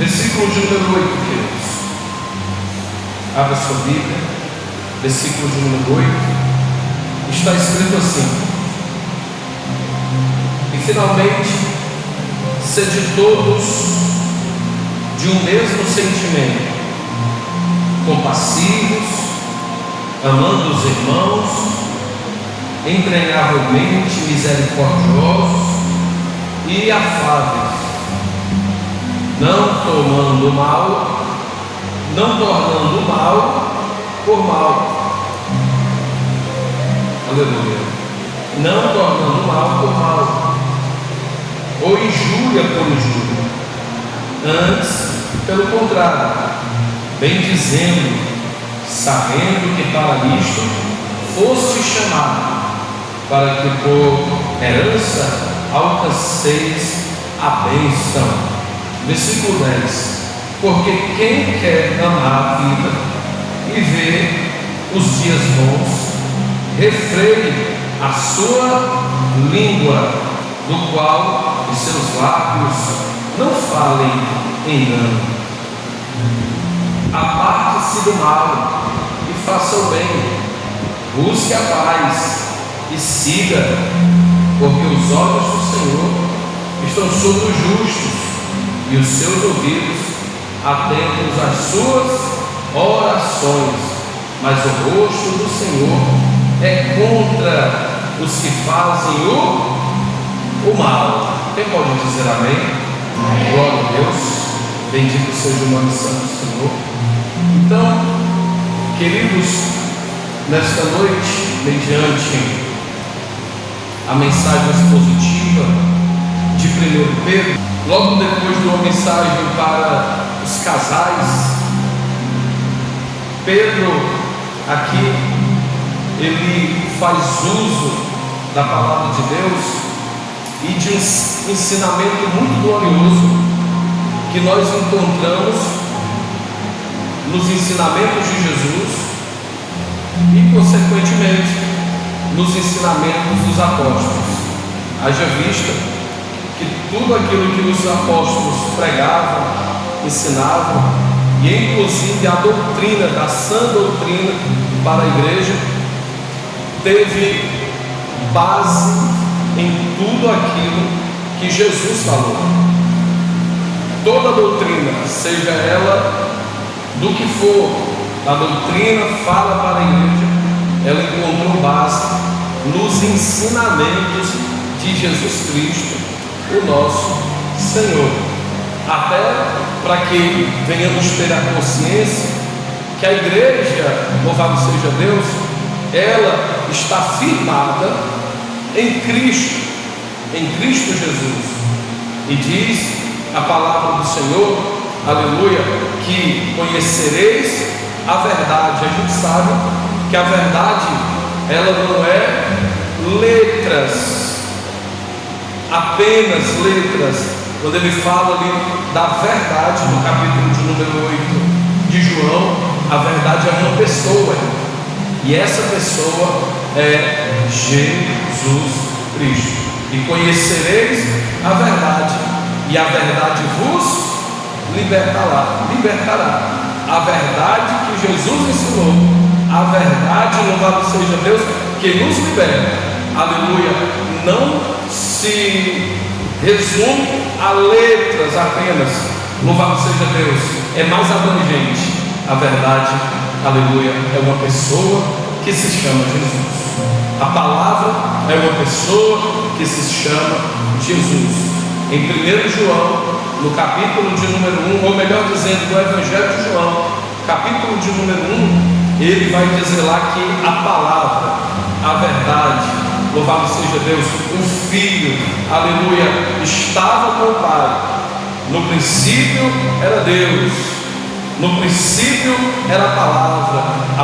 Versículo de número 8, queridos. Abra sua Bíblia, versículo de número 8. Está escrito assim: e finalmente, sede todos de um mesmo sentimento, compassivos, amando os irmãos, entranhavelmente misericordiosos e afáveis, não tornando mal por mal. Aleluia. Não tornando mal por mal, ou injúria por injúria. Antes, pelo contrário, bendizendo, sabendo que para isto foste chamado, para que por herança alcanceis a bênção. Versículo 10: porque quem quer amar a vida e ver os dias bons, refreie a sua língua, do qual os seus lábios não falem engano. Aparte-se do mal e faça o bem, busque a paz e siga, porque os olhos do Senhor estão sobre os justos e os seus ouvidos atentos às suas orações, mas o rosto do Senhor é contra os que fazem o mal. Quem pode dizer amém? Amém. Glória a Deus, bendito seja o nome santo do Senhor. Então, queridos, nesta noite, mediante a mensagem expositiva de 1 Pedro, logo depois de uma mensagem para os casais, Pedro aqui ele faz uso da palavra de Deus e de um ensinamento muito glorioso que nós encontramos nos ensinamentos de Jesus e, consequentemente, nos ensinamentos dos apóstolos. Haja vista que tudo aquilo que os apóstolos pregavam, ensinavam, e inclusive a doutrina, da sã doutrina para a igreja, teve base em tudo aquilo que Jesus falou. Toda doutrina, seja ela do que for, a doutrina fala para a igreja, ela encontrou base nos ensinamentos de Jesus Cristo, o nosso Senhor, até para que venhamos ter a consciência que a igreja, louvado seja Deus, ela está firmada em Cristo Jesus, e diz a palavra do Senhor, aleluia, que conhecereis a verdade. A gente sabe que a verdade, ela não é letras, apenas letras. Quando ele fala ali da verdade, no capítulo de número 8 de João, a verdade é uma pessoa, e essa pessoa é Jesus Cristo. E conhecereis a verdade, e a verdade vos libertará. A verdade que Jesus ensinou, a verdade, louvado seja Deus, que nos liberta, aleluia, não se resume a letras apenas, louvado seja Deus, é mais abrangente. A verdade, aleluia, é uma pessoa que se chama Jesus. A palavra é uma pessoa que se chama Jesus. Em 1 João, no capítulo de número 1, ou melhor dizendo, no Evangelho de João, capítulo de número 1, ele vai dizer lá que a palavra, a verdade, louvado seja Deus, o Filho, aleluia, estava com o Pai. No princípio era Deus, no princípio era a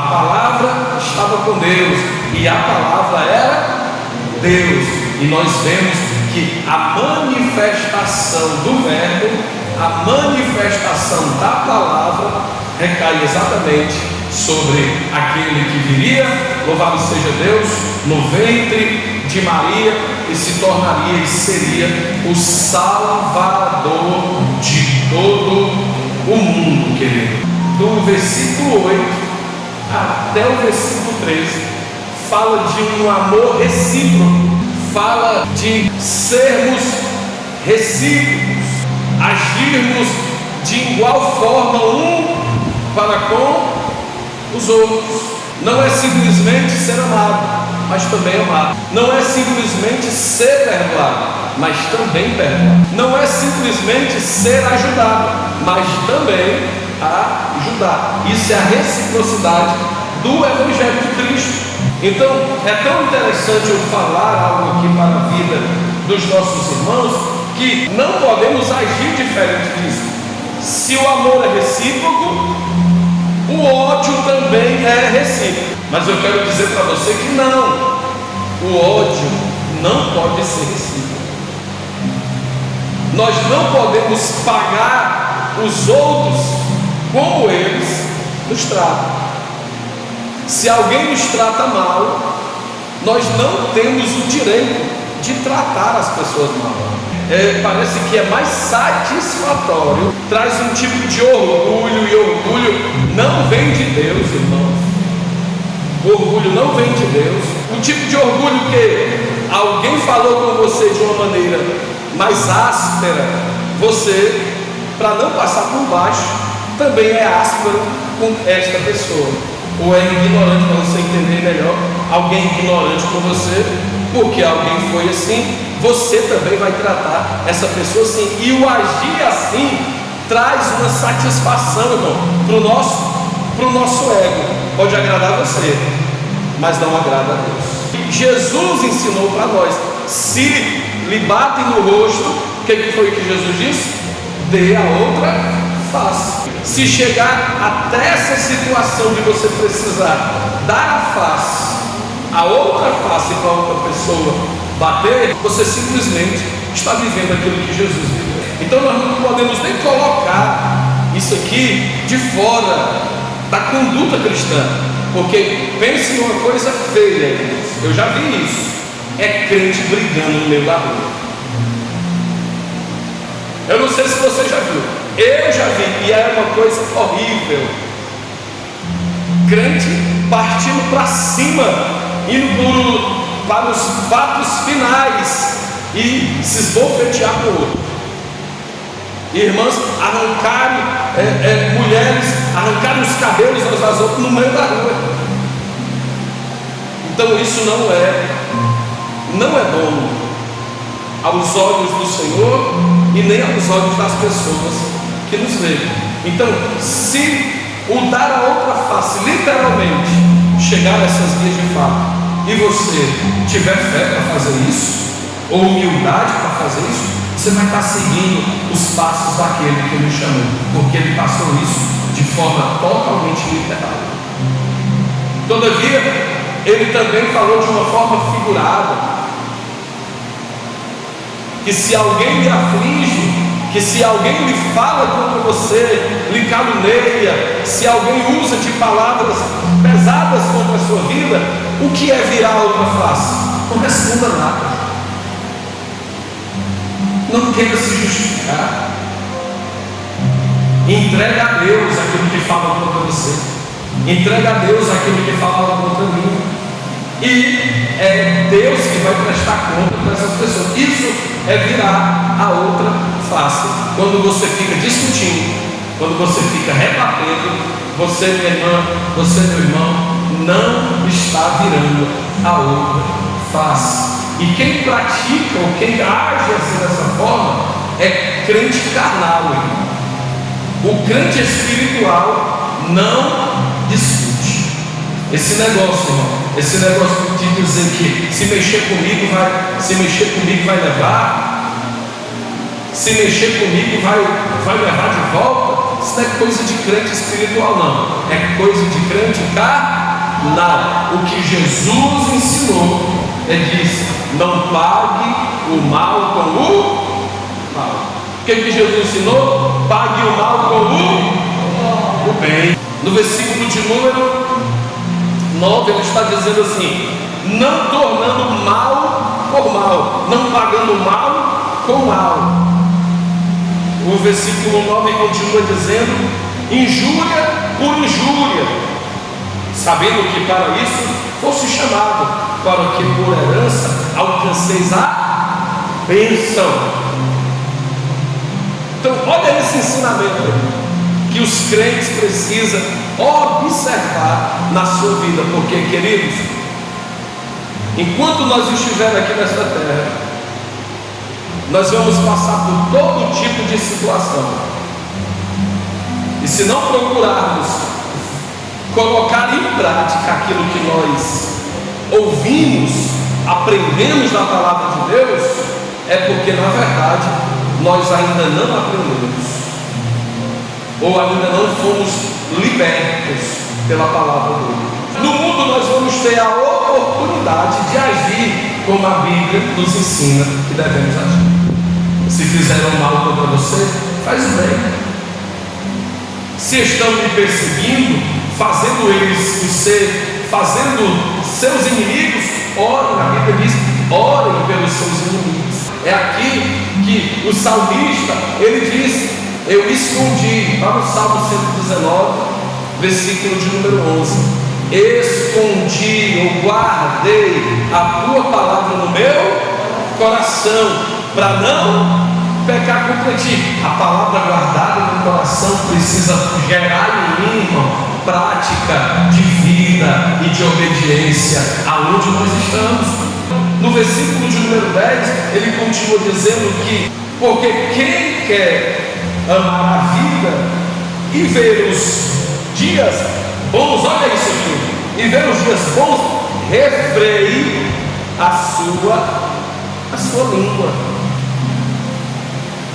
palavra estava com Deus, e a palavra era Deus. E nós vemos que a manifestação do Verbo, a manifestação da palavra, recai exatamente sobre aquele que viria, louvado seja Deus, no ventre de Maria, e se tornaria e seria o Salvador de todo o mundo, querido. Do versículo 8 até o versículo 13, fala de um amor recíproco, fala de sermos recíprocos, agirmos de igual forma um para com os outros. Não é simplesmente ser amado, mas também amar. Não é simplesmente ser perdoado, mas também perdoar. Não é simplesmente ser ajudado, mas também ajudar. Isso é a reciprocidade do Evangelho de Cristo. Então, é tão interessante eu falar algo aqui para a vida dos nossos irmãos, que não podemos agir diferente disso. Se o amor é recíproco, o ódio também é recíproco. Mas eu quero dizer para você que não, o ódio não pode ser recíproco. Nós não podemos pagar os outros como eles nos tratam. Se alguém nos trata mal, nós não temos o direito de tratar as pessoas mal. Parece que é mais satisfatório, traz um tipo de orgulho, e orgulho não vem de Deus, irmãos. O orgulho não vem de Deus. Um tipo de orgulho que alguém falou com você de uma maneira mais áspera, você, para não passar por baixo, também é áspero com esta pessoa. Ou é ignorante, para você entender melhor, alguém ignorante com você, porque alguém foi assim, você também vai tratar essa pessoa assim. E o agir assim traz uma satisfação, irmão, para o nosso ego. Pode agradar você, mas não agrada a Deus. Jesus ensinou para nós: se lhe batem no rosto, o que foi que Jesus disse? Dê a outra face. Se chegar até essa situação de você precisar dar a face, a outra face para outra pessoa bater, você simplesmente está vivendo aquilo que Jesus viveu. Então nós não podemos nem colocar isso aqui de fora da conduta cristã, porque pense em uma coisa feia, eu já vi isso, é crente brigando no meio da rua. Eu não sei se você já viu, eu já vi, e é uma coisa horrível. Crente partindo para cima, indo para os fatos finais e se esbofetear com o outro. Irmãs arrancarem, mulheres arrancarem os cabelos umas das outras no meio da rua. Então isso não é bom aos olhos do Senhor e nem aos olhos das pessoas que nos veem. Então, se o dar a outra face literalmente chegar a essas vias de fato, e você tiver fé para fazer isso, ou humildade para fazer isso, você vai estar seguindo os passos daquele que ele chamou, porque ele passou isso de forma totalmente literal. Todavia, ele também falou de uma forma figurada, que se alguém lhe aflige, que se alguém lhe fala contra você, lhe caluniia, se alguém usa de palavras pesadas contra a sua vida, o que é virar a outra face? Não responda nada. Não queira se justificar. Entrega a Deus aquilo que fala contra você. Entrega a Deus aquilo que fala contra mim. E é Deus que vai prestar conta para essas pessoas. Isso é virar a outra face. Quando você fica discutindo, quando você fica rebatendo, você, minha irmã, você, meu irmão, não está virando a outra face. E quem pratica ou quem age assim dessa forma é crente carnal, irmão. O crente espiritual não discute. Esse negócio, irmão, esse negócio de dizer que se mexer comigo vai levar, se mexer comigo vai levar de volta, isso não é coisa de crente espiritual, não, é coisa de crente carnal. O que Jesus ensinou disse: não pague o mal com o mal. O que Jesus ensinou? Pague o mal com o bem. No versículo de número 9, ele está dizendo assim: não tornando mal por mal, não pagando mal com mal. O versículo 9 continua dizendo: injúria por injúria, sabendo que para isso fosse chamado, para que por herança alcanceis a bênção. Então, olha esse ensinamento que os crentes precisam observar na sua vida, porque, queridos, enquanto nós estivermos aqui nesta terra, nós vamos passar por todo tipo de situação, e se não procurarmos colocar em prática aquilo que nós ouvimos, aprendemos da palavra de Deus, é porque na verdade nós ainda não aprendemos, ou ainda não fomos libertos pela palavra de Deus. No mundo nós vamos ter a oportunidade de agir como a Bíblia nos ensina que devemos agir. Se fizeram mal contra você, faz o bem. Se estão me perseguindo, fazendo seus inimigos, orem. A Bíblia diz: orem pelos seus inimigos. É aqui que o salmista, ele diz: eu escondi, lá no Salmo 119, versículo de número 11: escondi, eu guardei a tua palavra no meu coração, para não pecar contra ti. A palavra guardada no coração precisa gerar em mim, irmão, prática de vida e de obediência aonde nós estamos. No versículo de número 10, ele continua dizendo que, porque quem quer amar a vida e ver os dias bons, olha isso aqui, e ver os dias bons, refreie a sua língua.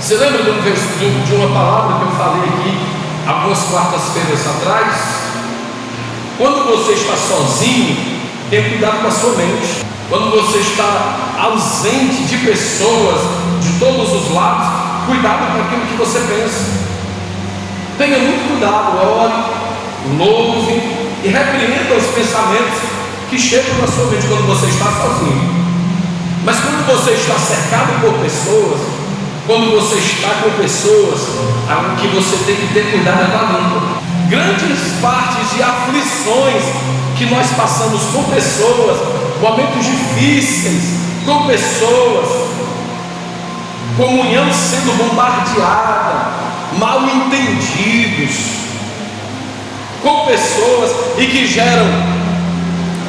Você lembra de uma palavra que eu falei aqui algumas quartas-feiras atrás? Quando você está sozinho, tenha cuidado com a sua mente. Quando você está ausente de pessoas de todos os lados, cuidado com aquilo que você pensa. Tenha muito cuidado, ore, louve e repreenda os pensamentos que chegam na sua mente quando você está sozinho. Mas quando você está cercado por pessoas, quando você está com pessoas, algo que você tem que ter cuidado é com a língua. Grandes partes de aflições que nós passamos com pessoas, momentos difíceis, com pessoas, comunhão sendo bombardeada, mal entendidos, com pessoas e que geram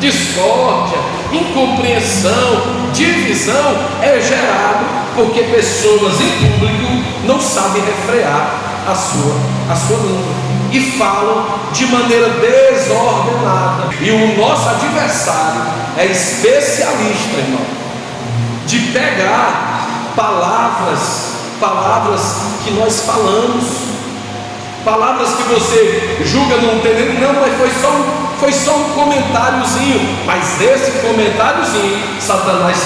discórdia, incompreensão, divisão, é gerado porque pessoas em público não sabem refrear a sua língua e falam de maneira desordenada. E o nosso adversário é especialista, irmão, de pegar palavras que nós falamos, palavras que você julga não entender, não, mas foi só um comentáriozinho, mas esse comentáriozinho Satanás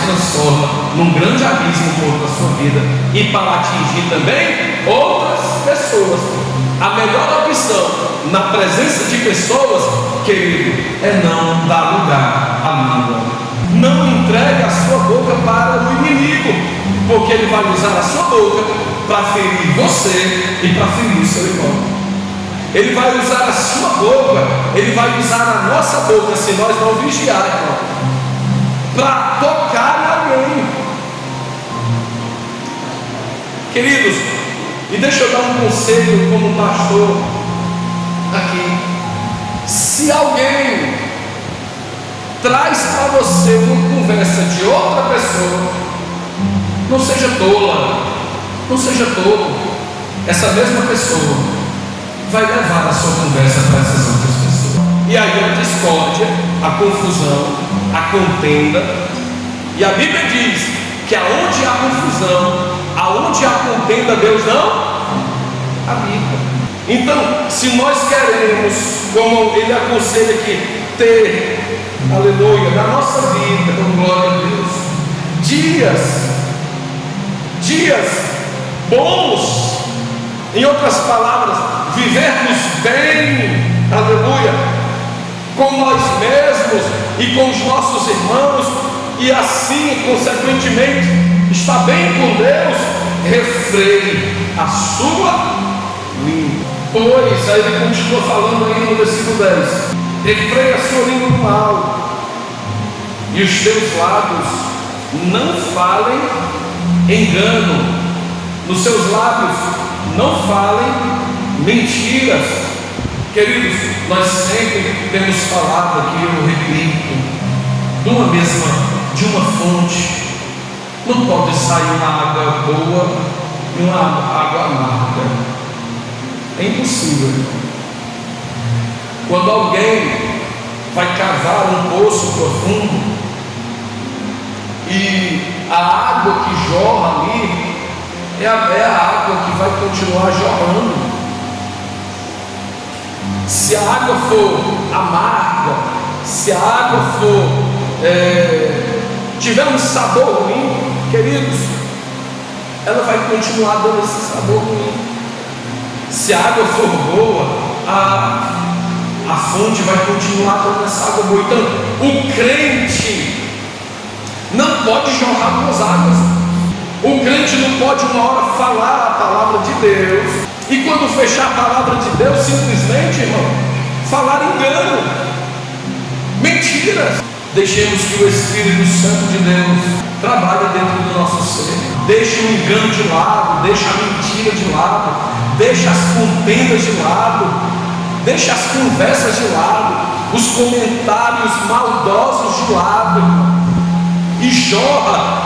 transforma num grande abismo contra a sua vida e para atingir também outras pessoas. A melhor opção na presença de pessoas, querido, é não dar lugar à língua. Não entregue a sua boca para o inimigo, porque ele vai usar a sua boca para ferir você e para ferir o seu irmão. Ele vai usar a sua boca, ele vai usar a nossa boca, se nós não vigiarmos, para tocar em alguém. Queridos, e deixa eu dar um conselho como pastor aqui. Se alguém traz para você uma conversa de outra pessoa, não seja tola, não seja tolo. Essa mesma pessoa vai levar a sua conversa para essas outras pessoas. E aí a discórdia, a confusão, a contenda. E a Bíblia diz que aonde há confusão, aonde há contenda, Deus não habita. Então, se nós queremos, como ele aconselha aqui, ter, aleluia, na nossa vida, com glória a Deus, dias bons, em outras palavras, vivermos bem, aleluia, com nós mesmos e com os nossos irmãos, e assim, consequentemente, estar bem com Deus, refreie a sua língua. Pois, aí ele continua falando aí no versículo 10: refreie a sua língua do mal, e os teus lábios não falem engano, nos seus lábios não falem mentiras. Queridos, nós sempre temos falado aqui, eu repito, de uma fonte não pode sair uma água boa e uma água amarga. É impossível. Quando alguém vai cavar um poço profundo e a água que jorra ali é a água que vai continuar jorrando. Se a água for amarga, se a água for tiver um sabor ruim, queridos, ela vai continuar dando esse sabor ruim. Se a água for boa, a fonte vai continuar dando essa água boa. Então, o crente não pode jorrar duas águas. O crente não pode uma hora falar a palavra de Deus e quando fechar a palavra de Deus, simplesmente, irmão, falar engano, mentiras. Deixemos que o Espírito Santo de Deus trabalhe dentro do nosso ser. Deixe o engano de lado, deixe a mentira de lado, deixe as contendas de lado, deixe as conversas de lado, os comentários maldosos de lado, e jorra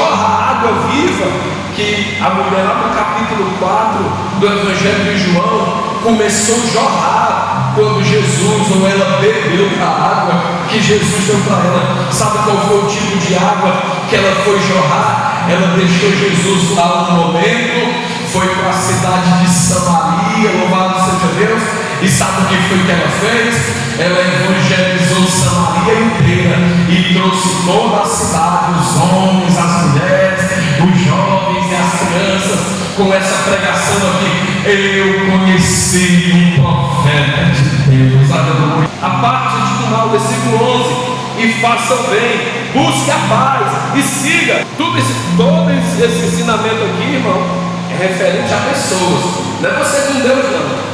a água viva que a mulher lá no capítulo 4 do Evangelho de João começou a jorrar quando Jesus, ou ela bebeu da água que Jesus deu para ela. Sabe qual foi o tipo de água que ela foi jorrar? Ela deixou Jesus lá no momento, foi para a cidade de Samaria, louvado seja Deus, e sabe o que foi que ela fez? Ela evangelizou Samaria inteira e trouxe toda a cidade, os homens, as mulheres, os jovens e as crianças, com essa pregação aqui: eu conheci um profeta de Deus. Aleluia. A parte do mal, versículo 11: e façam bem, busque a paz e siga. Todo esse ensinamento aqui, irmão, é referente a pessoas, não é você com Deus, não.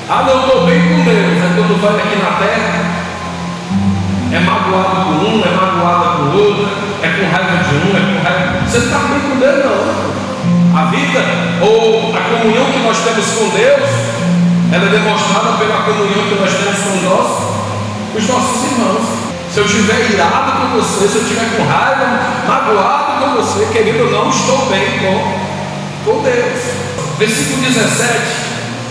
Ah, não, estou bem com Deus. É quando vai aqui na terra, é magoado com um, é magoado com o outro, é com raiva de um, é com raiva. Você não está bem com Deus, não. A vida ou a comunhão que nós temos com Deus, ela é demonstrada pela comunhão que nós temos com os nossos irmãos. Se eu estiver irado com você, se eu estiver com raiva, magoado com você, querido, eu não estou bem com Deus. Versículo 17.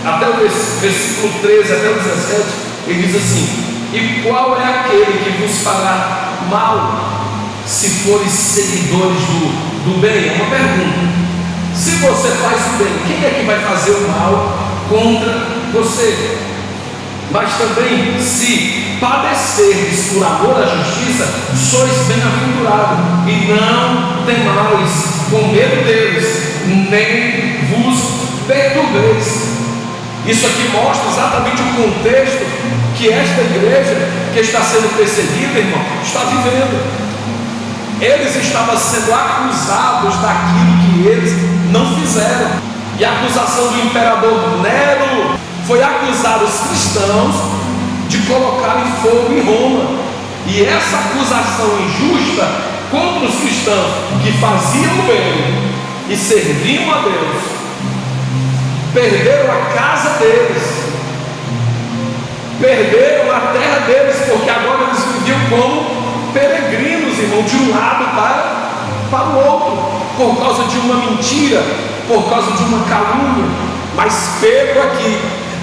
Até o versículo 13, até o 17, ele diz assim: e qual é aquele que vos fará mal, se fores seguidores do bem? É uma pergunta. Se você faz o bem, quem é que vai fazer o mal contra você? Mas também, se padecerdes por amor à justiça, sois bem-aventurados, e não temais, com medo deles, nem vos perturbeis. Isso aqui mostra exatamente o contexto que esta igreja, que está sendo perseguida, irmão, está vivendo. Eles estavam sendo acusados daquilo que eles não fizeram. E a acusação do imperador Nero foi acusar os cristãos de colocarem fogo em Roma. E essa acusação injusta contra os cristãos que faziam o bem e serviam a Deus, perderam a casa deles, perderam a terra deles, porque agora eles viviam como peregrinos, irmão, de um lado para o outro, por causa de uma mentira, por causa de uma calúnia. Mas Pedro aqui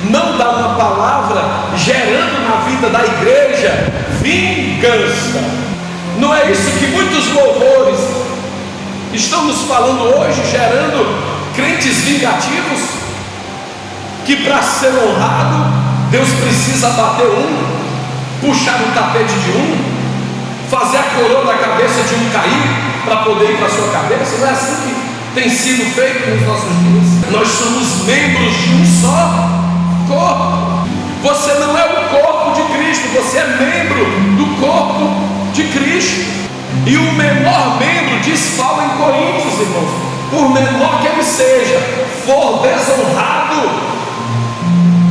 não dá uma palavra gerando na vida da igreja vingança. Não é isso que muitos louvores estão nos falando hoje, gerando crentes vingativos? Que para ser honrado, Deus precisa bater um, puxar o tapete de um, fazer a coroa da cabeça de um cair, para poder ir para a sua cabeça. Não é assim que tem sido feito nos nossos dias. Nós somos membros de um só corpo. Você não é o corpo de Cristo, você é membro do corpo de Cristo. E o menor membro, diz Paulo em Coríntios, irmãos, por menor que ele seja, for desonrado,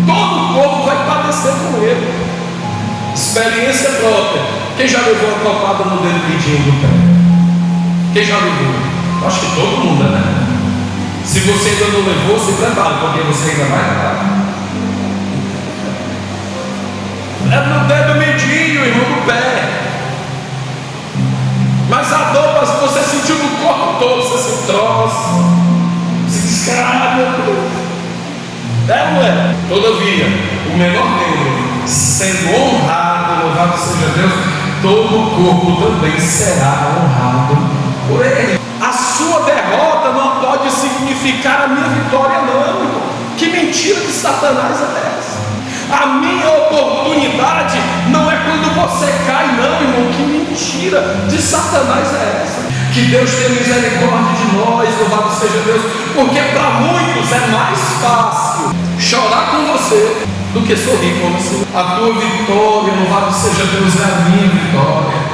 todo o corpo vai padecer com ele. Experiência própria. Quem já levou uma topada no dedo mindinho do pé? Quem já levou? Acho que todo mundo, né? Se você ainda não levou, se prepare, porque você ainda vai levar. É no dedo mindinho, irmão, do pé. Mas a dor, você sentiu no corpo todo, você se troça, se descarga. É, não é? Todavia, o menor membro, sendo honrado, louvado seja Deus, todo o corpo também será honrado por ele. A sua derrota não pode significar a minha vitória, não, irmão. Que mentira de Satanás é essa? A minha oportunidade não é quando você cai, não, irmão. Que mentira de Satanás é essa? Que Deus tenha misericórdia de nós, louvado seja Deus, porque para muitos é mais fácil chorar com você do que sorrir com você. A tua vitória, louvado seja Deus, é a minha vitória.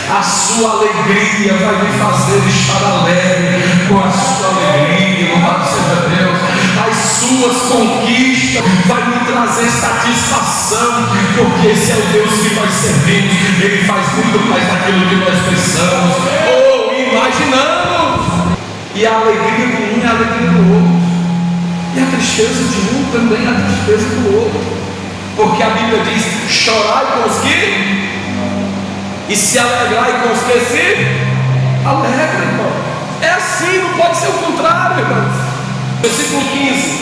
A sua alegria vai me fazer estar alegre com a sua alegria, louvado seja Deus. As suas conquistas vai me trazer satisfação, porque esse é o Deus que nós servimos. Ele faz muito mais daquilo que nós pensamos ou imaginamos. E a alegria de um é a alegria do outro, e a tristeza de um também é a tristeza do outro, porque a Bíblia diz: chorai com os que, e se alegrai com os que se alegram, irmão. É assim, não pode ser o contrário, irmãos. Versículo 15: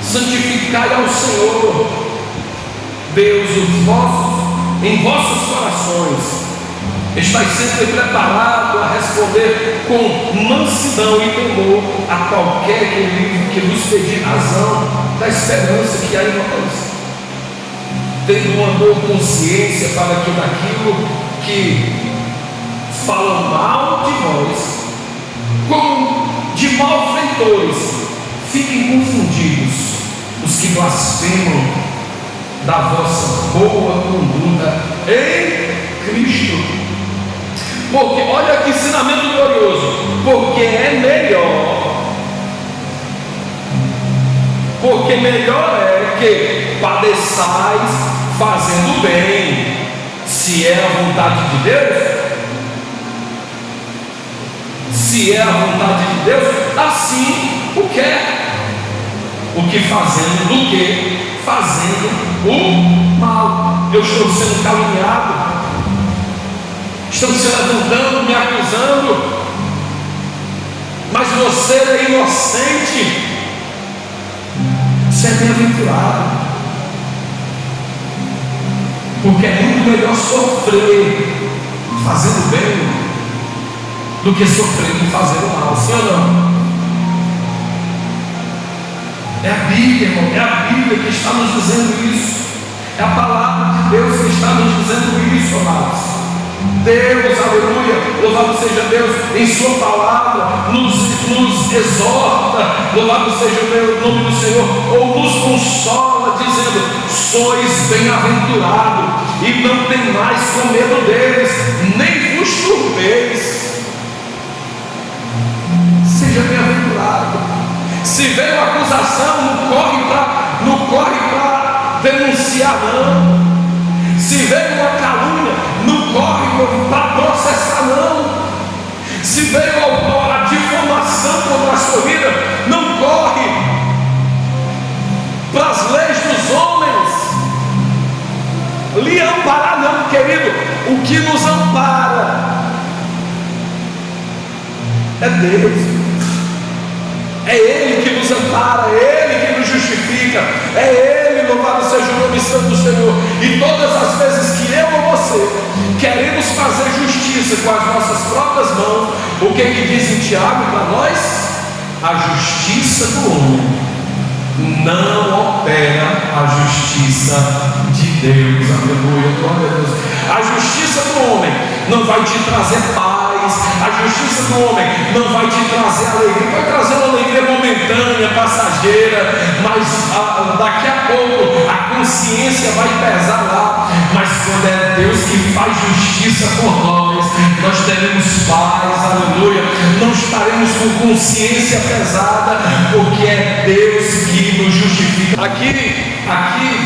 santificai ao Senhor Deus em vossos corações. Estais sempre preparado a responder com mansidão e temor a qualquer que vos pedir razão da esperança que há em nós, tendo uma boa consciência para que daquilo que falam mal de vós, como de malfeitores, fiquem confundidos os que blasfemam da vossa boa conduta em Cristo. Porque, olha que ensinamento glorioso, porque melhor é que padeçais fazendo bem, se é a vontade de Deus. Se é a vontade de Deus, assim o quer. O que fazendo, do que fazendo o mal. Eu estou sendo caluniado, estão se levantando, me acusando, mas você é inocente. Você é bem-aventurado, porque é muito melhor sofrer fazendo bem do que sofrer fazendo mal. Sim ou não? É a Bíblia, irmão, é a Bíblia que está nos dizendo isso. É a palavra de Deus que está nos dizendo isso, amados. Deus, aleluia, louvado seja Deus, em sua palavra nos exorta, louvado seja o nome do Senhor, ou nos consola, dizendo: sois bem-aventurados e não tem mais com medo deles, nem vos turbeis. Seja bem-aventurado. Se veio a acusação, não corre para denunciar, não. Se veio uma calúnia, não corre para processar, não. Se veio a difamação contra a sua vida, não corre para as leis dos homens lhe amparar, não, querido. O que nos ampara é Deus. É Ele que nos ampara, é Ele que nos justifica, é Ele, louvado seja o nome santo do Senhor. E todas as vezes que eu ou você queremos fazer justiça com as nossas próprias mãos, o que diz em Tiago para nós? A justiça do homem não opera a justiça de Deus. Aleluia, glória a Deus. A justiça do homem não vai te trazer paz, a justiça do homem não vai te trazer alegria, vai trazer uma alegria momentânea, passageira, mas daqui a pouco a consciência vai pesar lá. Mas quando é Deus que faz justiça por nós nós teremos paz, aleluia, não estaremos com consciência pesada, porque é Deus que nos justifica. Aqui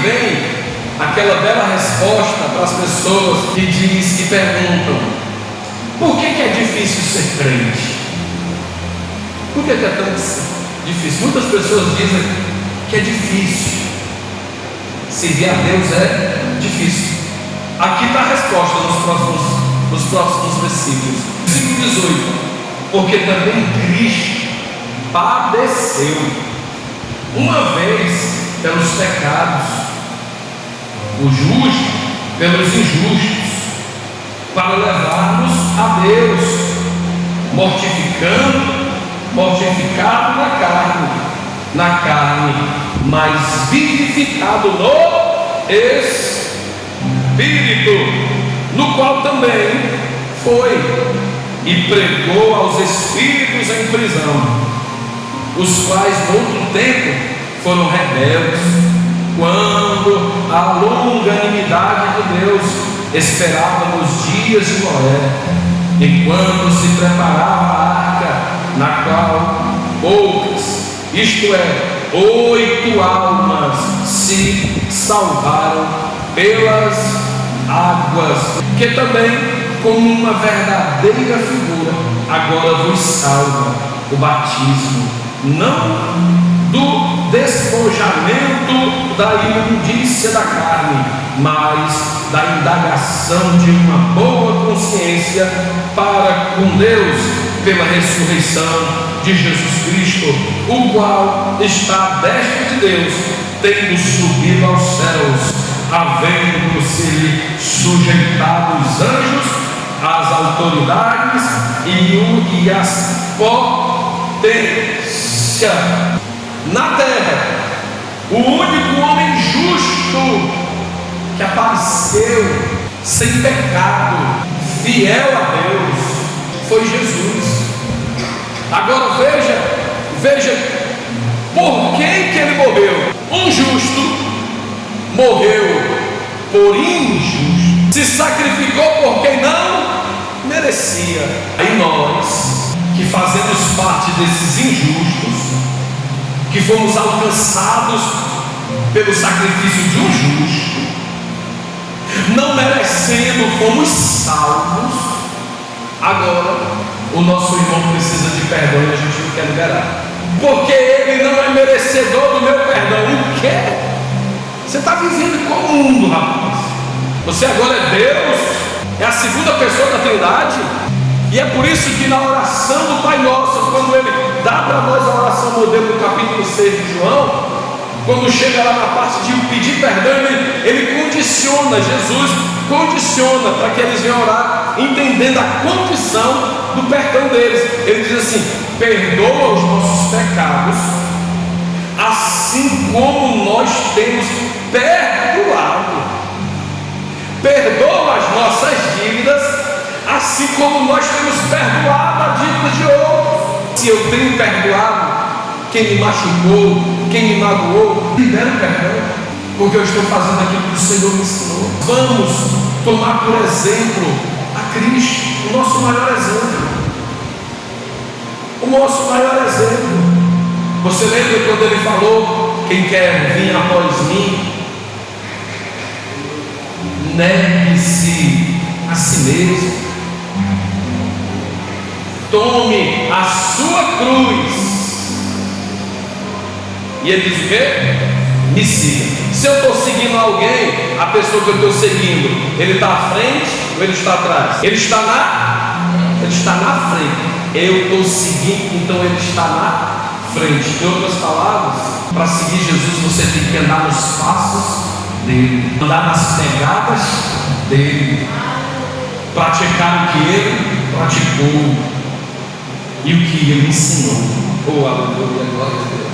vem aquela bela resposta para as pessoas que perguntam: por que é difícil ser crente? Por que é tão difícil? Muitas pessoas dizem que é difícil. Servir a Deus é difícil. Aqui está a resposta nos próximos versículos. Versículo 18: porque também Cristo padeceu uma vez pelos pecados, o justo pelos injustos, para levar-nos a Deus, mortificado na carne, mas vivificado no Espírito, no qual também foi e pregou aos espíritos em prisão, os quais no outro tempo foram rebeldes, quando a longanimidade de Deus esperava nos dias de Noé, enquanto se preparava a arca, na qual poucas, isto é, 8 almas se salvaram pelas águas, que também, como uma verdadeira figura, agora vos salva o batismo, não do despojamento da imundícia da carne, mas da indagação de uma boa consciência para com Deus, pela ressurreição de Jesus Cristo, o qual está à destra de Deus, tendo subido aos céus, havendo-se sujeitado os anjos, as autoridades e as potências na terra. O único homem justo que apareceu sem pecado, fiel a Deus, foi Jesus. Agora veja por quem que ele morreu. Um justo morreu por injusto, se sacrificou por quem não merecia. Aí nós, que fazemos parte desses injustos, que fomos alcançados pelo sacrifício de um justo, não merecendo, fomos salvos. Agora o nosso irmão precisa de perdão e a gente não quer liberar, porque ele não é merecedor do meu perdão. O quê? Você está vivendo com o mundo, rapaz. Você agora é Deus, é a segunda pessoa da Trindade. E é por isso que na oração do Pai Nosso, quando ele dá para nós a oração modelo no capítulo 6 de João, quando chega lá na parte de pedir perdão, ele condiciona, Jesus condiciona para que eles venham orar, entendendo a condição do perdão deles. Ele diz assim: perdoa os nossos pecados, assim como nós temos perdoado. Perdoa as nossas dívidas, assim como nós temos perdoado a dívida de outros. Se eu tenho perdoado quem me machucou, quem me magoou, libera o perdão, porque eu estou fazendo aquilo que o Senhor me ensinou. Vamos tomar por exemplo a Cristo, o nosso maior exemplo. O nosso maior exemplo. Você lembra quando ele falou: quem quer vir após mim, negue-se a si mesmo, tome a sua cruz. E ele diz o quê? Me siga. Se eu estou seguindo alguém, a pessoa que eu estou seguindo, ele está à frente ou ele está atrás? Ele está na frente. Eu estou seguindo, então ele está na frente. Em outras palavras, para seguir Jesus você tem que andar nos passos dele, andar nas pegadas dele, praticar o que ele praticou e o que ele ensinou. Oh, aleluia, glória a Deus.